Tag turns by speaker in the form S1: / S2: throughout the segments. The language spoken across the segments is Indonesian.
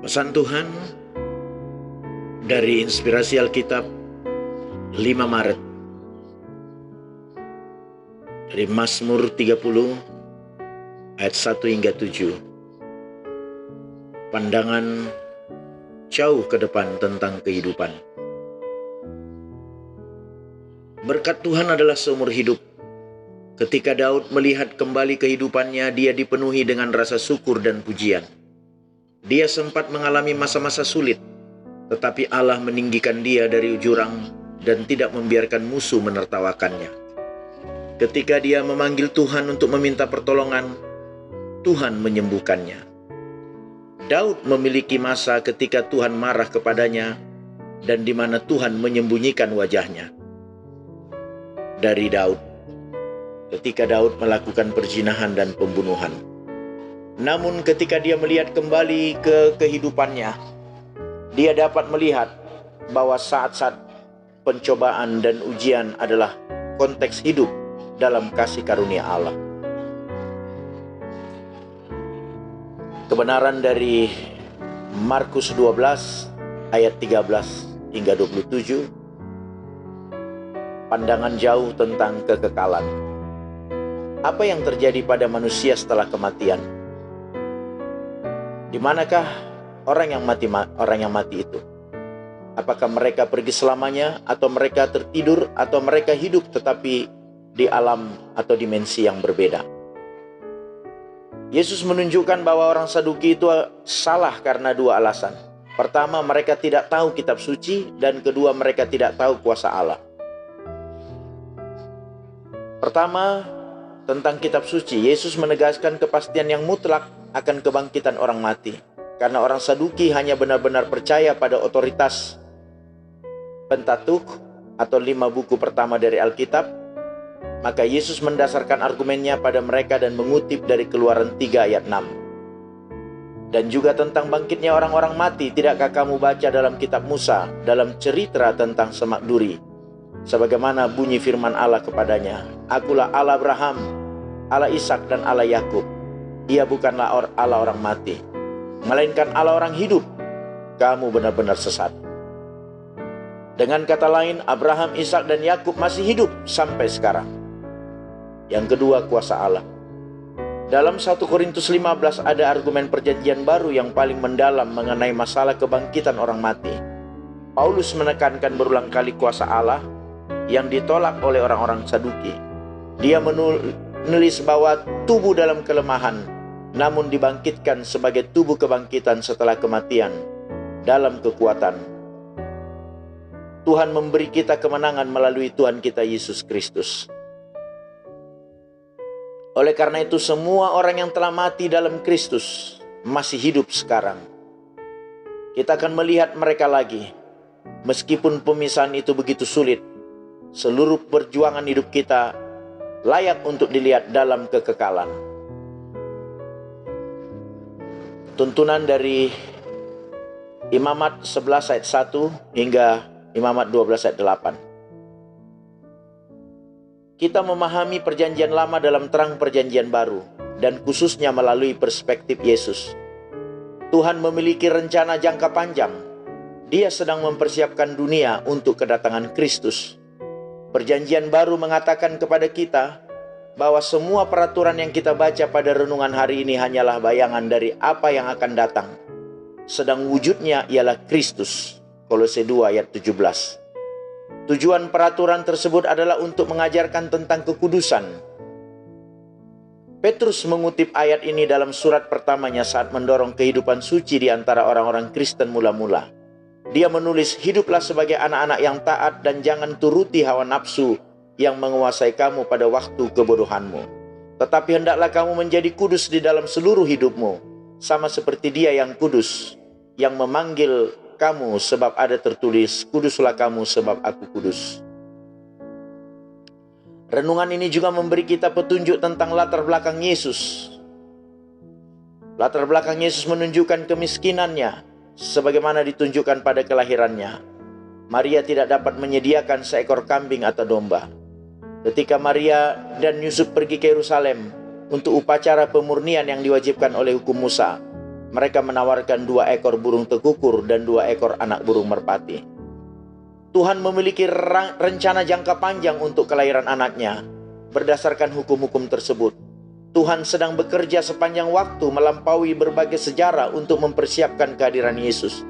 S1: Pesan Tuhan dari Inspirasi Alkitab 5 Maret dari Mazmur 30 ayat 1 hingga 7. Pandangan jauh ke depan tentang kehidupan. Berkat Tuhan adalah seumur hidup. Ketika Daud melihat kembali kehidupannya, dia dipenuhi dengan rasa syukur dan pujian. Dia sempat mengalami masa-masa sulit, tetapi Allah meninggikan dia dari jurang dan tidak membiarkan musuh menertawakannya. Ketika dia memanggil Tuhan untuk meminta pertolongan, Tuhan menyembuhkannya. Daud memiliki masa ketika Tuhan marah kepadanya dan di mana Tuhan menyembunyikan wajahnya. Dari Daud, ketika Daud melakukan perzinahan dan pembunuhan. Namun ketika dia melihat kembali ke kehidupannya, dia dapat melihat bahwa saat-saat pencobaan dan ujian adalah konteks hidup dalam kasih karunia Allah. Kebenaran dari Markus 12 ayat 13 hingga 27. Pandangan jauh tentang kekekalan. Apa yang terjadi pada manusia setelah kematian? Di manakah orang yang mati itu? Apakah mereka pergi selamanya, atau mereka tertidur, atau mereka hidup tetapi di alam atau dimensi yang berbeda? Yesus menunjukkan bahwa orang Saduki itu salah karena dua alasan. Pertama, mereka tidak tahu kitab suci, dan kedua, mereka tidak tahu kuasa Allah. Pertama, tentang kitab suci, Yesus menegaskan kepastian yang mutlak akan kebangkitan orang mati. Karena orang Saduki hanya benar-benar percaya pada otoritas Pentateuch atau 5 buku pertama dari Alkitab, maka Yesus mendasarkan argumennya pada mereka dan mengutip dari Keluaran 3 ayat 6. Dan juga tentang bangkitnya orang-orang mati, tidakkah kamu baca dalam kitab Musa, dalam cerita tentang semak duri, sebagaimana bunyi firman Allah kepadanya, "Akulah Allah Abraham, Allah Ishak dan Allah Yakub." Ia bukanlah Allah orang mati, melainkan Allah orang hidup. Kamu benar-benar sesat. Dengan kata lain, Abraham, Ishak dan Yakub masih hidup sampai sekarang. Yang kedua, kuasa Allah. Dalam 1 Korintus 15 ada argumen perjanjian baru yang paling mendalam mengenai masalah kebangkitan orang mati. Paulus menekankan berulang kali kuasa Allah yang ditolak oleh orang-orang Saduki. Dia menulis bahwa tubuh dalam kelemahan namun dibangkitkan sebagai tubuh kebangkitan setelah kematian dalam kekuatan. Tuhan memberi kita kemenangan melalui Tuhan kita Yesus Kristus. Oleh karena itu, semua orang yang telah mati dalam Kristus masih hidup sekarang. Kita akan melihat mereka lagi. Meskipun pemisahan itu begitu sulit, seluruh perjuangan hidup kita layak untuk dilihat dalam kekekalan. Tuntunan dari Imamat 11 ayat 1 hingga Imamat 12 ayat 8. Kita memahami perjanjian lama dalam terang perjanjian baru, dan khususnya melalui perspektif Yesus. Tuhan memiliki rencana jangka panjang. Dia sedang mempersiapkan dunia untuk kedatangan Kristus. Perjanjian baru mengatakan kepada kita bahwa semua peraturan yang kita baca pada renungan hari ini hanyalah bayangan dari apa yang akan datang. Sedang wujudnya ialah Kristus. Kolose 2 ayat 17. Tujuan peraturan tersebut adalah untuk mengajarkan tentang kekudusan. Petrus mengutip ayat ini dalam surat pertamanya saat mendorong kehidupan suci di antara orang-orang Kristen mula-mula. Dia menulis, "Hiduplah sebagai anak-anak yang taat dan jangan turuti hawa nafsu yang menguasai kamu pada waktu kebodohanmu. Tetapi hendaklah kamu menjadi kudus di dalam seluruh hidupmu, sama seperti Dia yang kudus, yang memanggil kamu, sebab ada tertulis, kuduslah kamu sebab aku kudus." Renungan ini juga memberi kita petunjuk tentang latar belakang Yesus. Latar belakang Yesus menunjukkan kemiskinannya, sebagaimana ditunjukkan pada kelahirannya. Maria tidak dapat menyediakan seekor kambing atau domba. Ketika Maria dan Yusuf pergi ke Yerusalem untuk upacara pemurnian yang diwajibkan oleh hukum Musa, Mereka menawarkan 2 ekor burung tekukur dan 2 ekor anak burung merpati. Tuhan memiliki rencana jangka panjang untuk kelahiran anaknya. Berdasarkan hukum-hukum tersebut, Tuhan sedang bekerja sepanjang waktu melampaui berbagai sejarah untuk mempersiapkan kehadiran Yesus.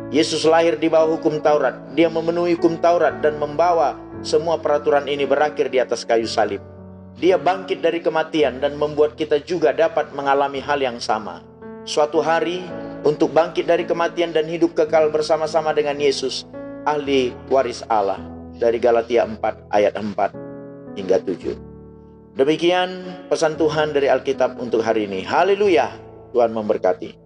S1: Yesus lahir di bawah hukum Taurat. Dia memenuhi hukum Taurat dan membawa semua peraturan ini berakhir di atas kayu salib. Dia bangkit dari kematian dan membuat kita juga dapat mengalami hal yang sama. Suatu hari, untuk bangkit dari kematian dan hidup kekal bersama-sama dengan Yesus, ahli waris Allah. Dari Galatia 4 ayat 4 hingga 7. Demikian pesan Tuhan dari Alkitab untuk hari ini. Haleluya, Tuhan memberkati.